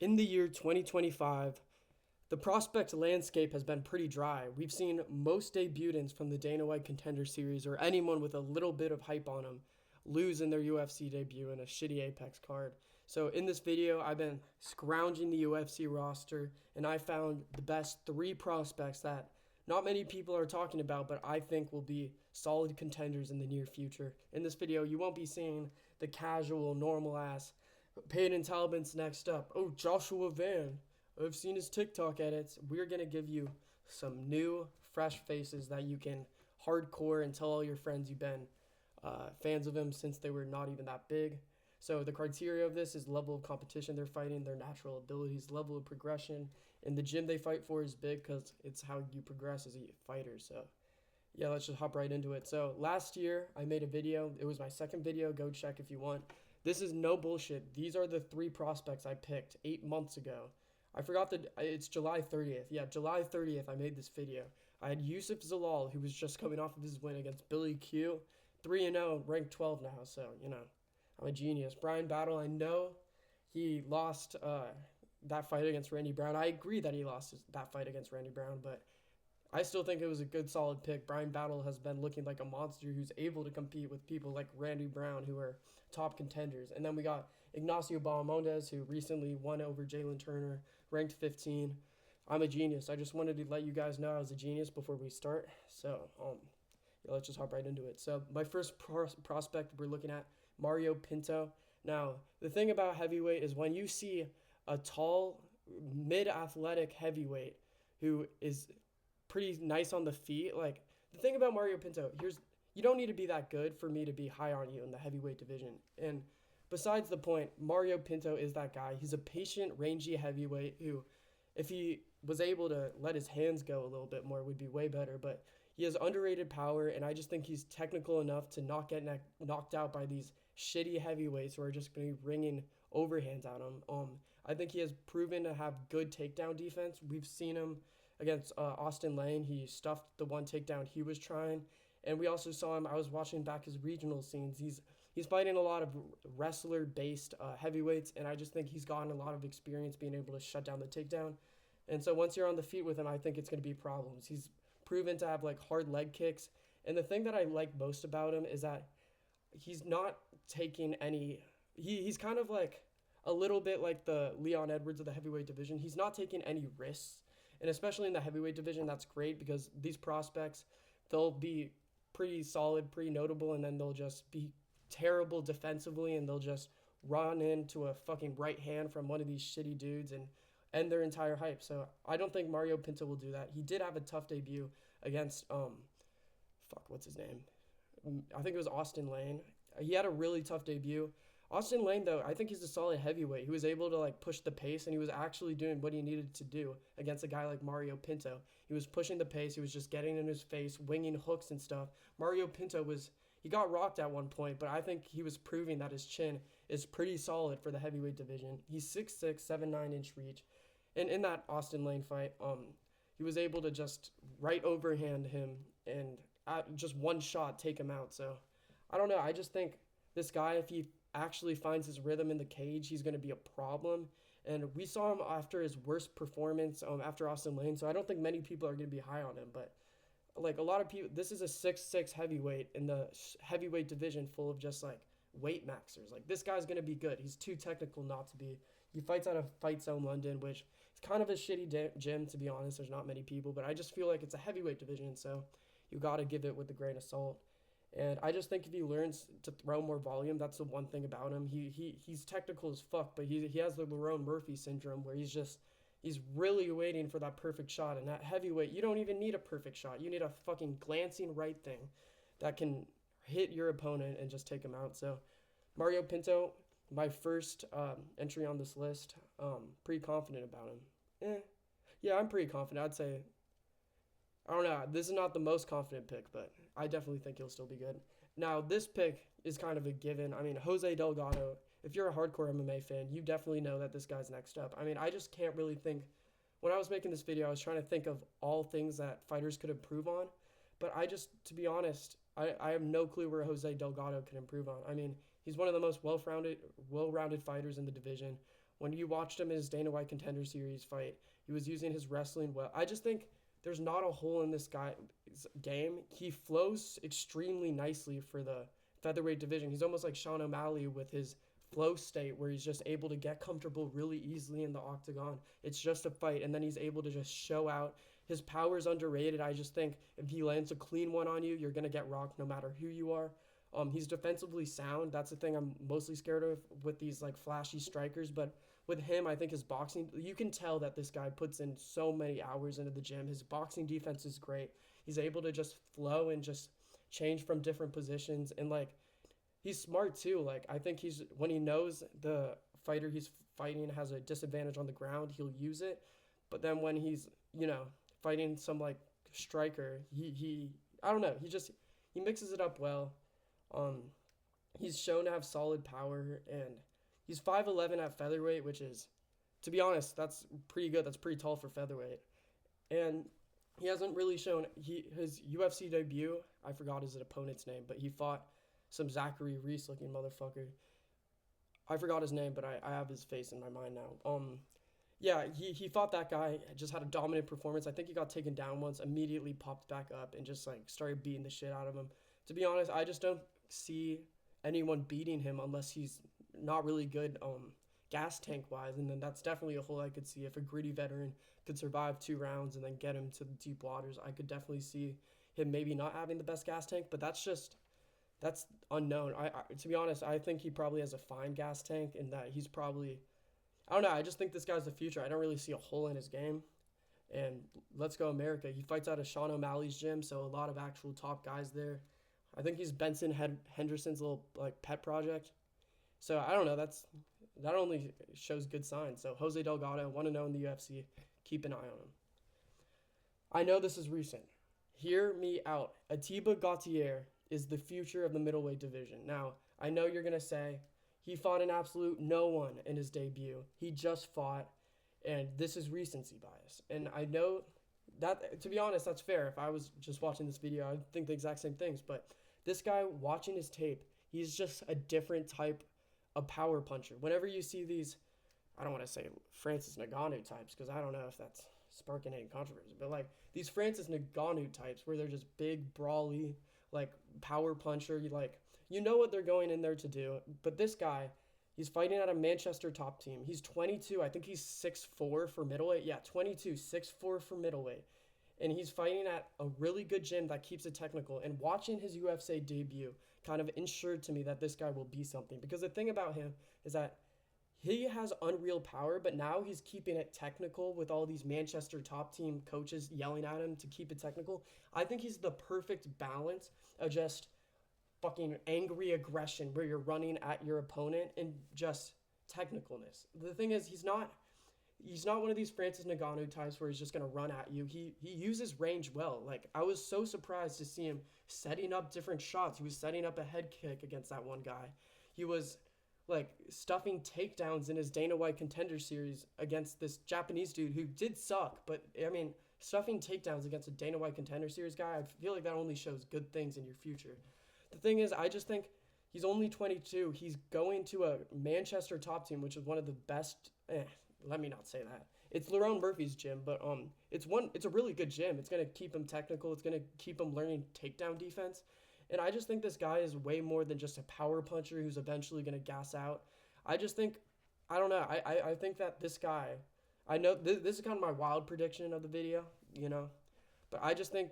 In the year 2025, the prospect landscape has been pretty dry. We've seen most debutants from the Dana White Contender Series or anyone with a little bit of hype on them lose in their UFC debut in a shitty Apex card. So in this video, I've been scrounging the UFC roster and I found the best three prospects that not many people are talking about, but I think will be solid contenders in the near future. In this video, you won't be seeing the casual, normal ass Peyton Talbot's next up. Oh, Joshua Van. I've seen his TikTok edits. We're going to give you some new, fresh faces that you can hardcore and tell all your friends you've been fans of him since they were not even that big. So the criteria of this is level of competition they're fighting, their natural abilities, level of progression, and the gym they fight for is big because it's how you progress as a fighter. So yeah, let's just hop right into it. So last year I made a video. It was my second video. Go check if you want. This is no bullshit. These are the three prospects I picked 8 months ago. I forgot that it's July 30th. Yeah, July 30th I made this video. I had Yusuf Zalal, who was just coming off of his win against Billy Q. 3-0, ranked 12 now, so, I'm a genius. Brian Battle, I know he lost that fight against Randy Brown. I agree that he lost that fight against Randy Brown, but I still think it was a good, solid pick. Brian Battle has been looking like a monster who's able to compete with people like Randy Brown, who are top contenders. And then we got Ignacio Bahamondes, who recently won over Jalen Turner, ranked 15. I'm a genius. I just wanted to let you guys know I was a genius before we start. So, yeah, let's just hop right into it. So, my first prospect we're looking at, Mario Pinto. Now, the thing about heavyweight is when you see a tall, mid-athletic heavyweight who is pretty nice on the feet. Like, the thing about Mario Pinto, you don't need to be that good for me to be high on you in the heavyweight division. And besides the point, Mario Pinto is that guy. He's a patient, rangy heavyweight who, if he was able to let his hands go a little bit more, would be way better. But he has underrated power, and I just think he's technical enough to not get knocked out by these shitty heavyweights who are just going to be ringing overhands at him. I think he has proven to have good takedown defense. We've seen him against Austin Lane. He stuffed the one takedown he was trying. And we also saw him, I was watching back his regional scenes. He's fighting a lot of wrestler-based heavyweights, and I just think he's gotten a lot of experience being able to shut down the takedown. And so once you're on the feet with him, I think it's going to be problems. He's proven to have like hard leg kicks. And the thing that I like most about him is that he's not taking any, he's kind of like a little bit like the Leon Edwards of the heavyweight division. He's not taking any risks. And especially in the heavyweight division, that's great because these prospects, they'll be pretty solid, pretty notable, and then they'll just be terrible defensively, and they'll just run into a fucking right hand from one of these shitty dudes and end their entire hype. So I don't think Mario Pinto will do that. He did have a tough debut against, what's his name? I think it was Austin Lane. He had a really tough debut. Austin Lane, though, I think he's a solid heavyweight. He was able to like push the pace, and he was actually doing what he needed to do against a guy like Mario Pinto. He was pushing the pace. He was just getting in his face, winging hooks and stuff. Mario Pinto he got rocked at one point, but I think he was proving that his chin is pretty solid for the heavyweight division. He's 6'6", 7'9" reach. And in that Austin Lane fight, he was able to just right overhand him and at just one shot take him out. So I don't know. I just think this guy, if he actually finds his rhythm in the cage, he's going to be a problem. And we saw him after his worst performance after Austin Lane, so I don't think many people are going to be high on him. But like a lot of people, this is a 6'6" heavyweight in the heavyweight division full of just like weight maxers. Like this guy's going to be good. He's too technical not to be. He fights out of Fight Zone London, which is kind of a shitty gym, to be honest. There's not many people, but I just feel like it's a heavyweight division, so you got to give it with a grain of salt. And I just think if he learns to throw more volume, that's the one thing about him. He's technical as fuck, but he has the Lerone Murphy syndrome where he's really waiting for that perfect shot. And that heavyweight, you don't even need a perfect shot. You need a fucking glancing right thing that can hit your opponent and just take him out. So Mario Pinto, my first entry on this list, pretty confident about him. Yeah, I'm pretty confident. I'd say, I don't know. This is not the most confident pick, but I definitely think he'll still be good. Now, this pick is kind of a given. I mean, Jose Delgado, if you're a hardcore MMA fan, you definitely know that this guy's next up. I mean, I just can't really think. When I was making this video, I was trying to think of all things that fighters could improve on. But to be honest, I have no clue where Jose Delgado could improve on. I mean, he's one of the most well-rounded fighters in the division. When you watched him in his Dana White Contender Series fight, he was using his wrestling well. I just think there's not a hole in this guy's game. He flows extremely nicely for the featherweight division. He's almost like Sean O'Malley with his flow state where he's just able to get comfortable really easily in the octagon. It's just a fight, and then he's able to just show out. His power is underrated. I just think if he lands a clean one on you, you're going to get rocked no matter who you are. He's defensively sound. That's the thing I'm mostly scared of with these like flashy strikers. But with him, I think his boxing, you can tell that this guy puts in so many hours into the gym. His boxing defense is great. He's able to just flow and just change from different positions. And like, he's smart too. Like, I think when he knows the fighter he's fighting has a disadvantage on the ground, he'll use it. But then when he's, fighting some like striker, I don't know, he mixes it up well. He's shown to have solid power, and he's 5'11" at featherweight, which is, to be honest, that's pretty good. That's pretty tall for featherweight. And he hasn't really shown his UFC debut. I forgot his opponent's name, but he fought some Zachary Reese looking motherfucker. I forgot his name, but I have his face in my mind now. Yeah, he fought that guy, just had a dominant performance. I think he got taken down once, immediately popped back up, and just like started beating the shit out of him. To be honest, I just don't see anyone beating him unless he's not really good gas tank wise, and then that's definitely a hole I could see. If a gritty veteran could survive 2 rounds and then get him to the deep waters, I could definitely see him maybe not having the best gas tank, but that's unknown. I to be honest, I think he probably has a fine gas tank, and that he's probably, I don't know, I just think this guy's the future. I don't really see a hole in his game. And let's go America. He fights out of Sean O'Malley's gym, so a lot of actual top guys there. I think he's Benson Henderson's little like pet project. So I don't know. That only shows good signs. So Jose Delgado, 1-0 in the UFC. Keep an eye on him. I know this is recent. Hear me out. Atiba Gauthier is the future of the middleweight division. Now, I know you're gonna say he fought an absolute no one in his debut. He just fought, and this is recency bias. And I know that, to be honest, that's fair. If I was just watching this video, I'd think the exact same things. But this guy, watching his tape, he's just a different type of power puncher. Whenever you see these, I don't want to say Francis Ngannou types, because I don't know if that's sparking any controversy, but like these Francis Ngannou types where they're just big, brawly, like power puncher, you know what they're going in there to do. But this guy, he's fighting at a Manchester top team. He's 22. I think he's 6'4" for middleweight. Yeah, 22, 6'4" for middleweight. And he's fighting at a really good gym that keeps it technical. And watching his UFC debut kind of ensured to me that this guy will be something. Because the thing about him is that he has unreal power, but now he's keeping it technical with all these Manchester top team coaches yelling at him to keep it technical. I think he's the perfect balance of just fucking angry aggression where you're running at your opponent and just technicalness. The thing is, he's not one of these Francis Ngannou types where he's just going to run at you. He uses range well. Like, I was so surprised to see him setting up different shots. He was setting up a head kick against that one guy. He was like stuffing takedowns in his Dana White Contender Series against this Japanese dude who did suck, but I mean, stuffing takedowns against a Dana White Contender Series guy, I feel like that only shows good things in your future. The thing is, I just think he's only 22. He's going to a Manchester top team, which is one of the best. Let me not say that. It's Lerone Murphy's gym, but it's a really good gym. It's gonna keep him technical. It's gonna keep him learning takedown defense. And I just think this guy is way more than just a power puncher who's eventually gonna gas out. I just think, I don't know. I think that this guy, I know this is kind of my wild prediction of the video, but I just think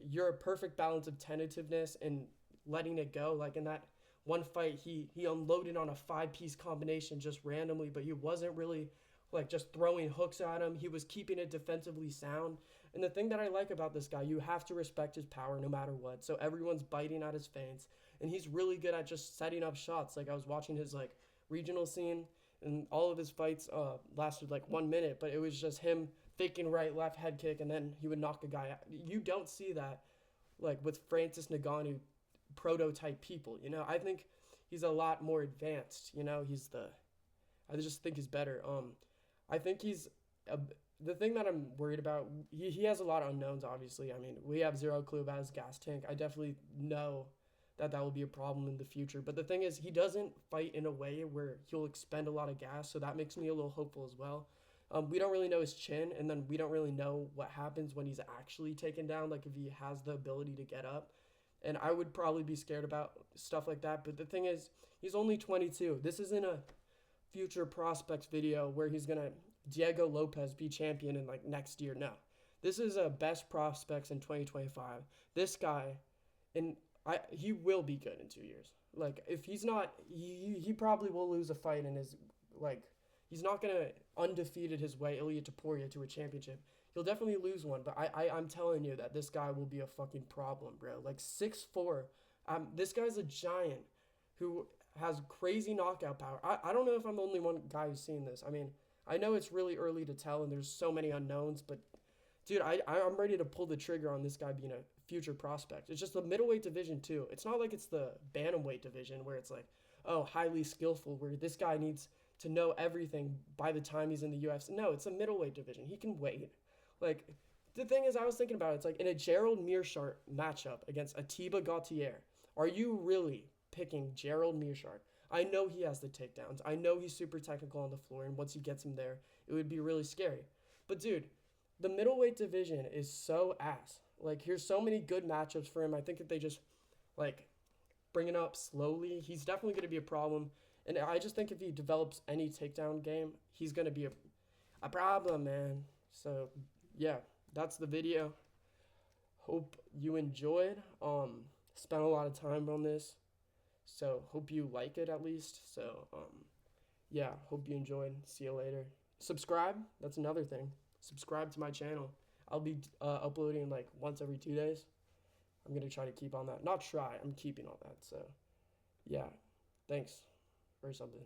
you're a perfect balance of tentativeness and letting it go. Like in that one fight, he unloaded on a 5-piece combination just randomly, but he wasn't really like just throwing hooks at him. He was keeping it defensively sound. And the thing that I like about this guy, you have to respect his power no matter what. So everyone's biting at his feints, and he's really good at just setting up shots. Like I was watching his like regional scene, and all of his fights lasted like 1 minute, but it was just him faking right, left head kick, and then he would knock a guy out. You don't see that like with Francis Ngannou prototype people. I think he's a lot more advanced. I just think he's better. I think the thing that I'm worried about, he has a lot of unknowns, obviously. I mean, we have zero clue about his gas tank. I definitely know that will be a problem in the future. But the thing is, he doesn't fight in a way where he'll expend a lot of gas, so that makes me a little hopeful as well. We don't really know his chin, and then we don't really know what happens when he's actually taken down, like if he has the ability to get up. And I would probably be scared about stuff like that. But the thing is, he's only 22. This isn't a future prospects video where he's gonna Diego Lopez be champion in like next year. No, this is a best prospects in 2025. This guy, and he will be good in 2 years. Like if he's not, he probably will lose a fight in his like. He's not gonna undefeated his way Ilya Taporia to a championship. He'll definitely lose one, but I'm telling you that this guy will be a fucking problem, bro. Like 6'4". This guy's a giant who has crazy knockout power. I don't know if I'm the only one guy who's seen this. I mean, I know it's really early to tell and there's so many unknowns, but dude, I'm ready to pull the trigger on this guy being a future prospect. It's just the middleweight division too. It's not like it's the bantamweight division where it's like, oh, highly skillful, where this guy needs to know everything by the time he's in the UFC. No, it's a middleweight division. He can wait. Like, the thing is, I was thinking about it. It's like in a Gerald Meerschaert matchup against Atiba Gauthier, are you really picking Gerald Meerschaert? I know he has the takedowns. I know he's super technical on the floor, and once he gets him there, it would be really scary. But, dude, the middleweight division is so ass. Like, here's so many good matchups for him. I think if they just, like, bring it up slowly, he's definitely going to be a problem. And I just think if he develops any takedown game, he's going to be a problem, man. So, yeah, that's the video. Hope you enjoyed. Spent a lot of time on this. So, hope you like it at least. So, yeah, hope you enjoyed. See you later. Subscribe. That's another thing. Subscribe to my channel. I'll be uploading like once every 2 days. I'm going to try to keep on that. Not try. I'm keeping on that. So, yeah. Thanks. Or something.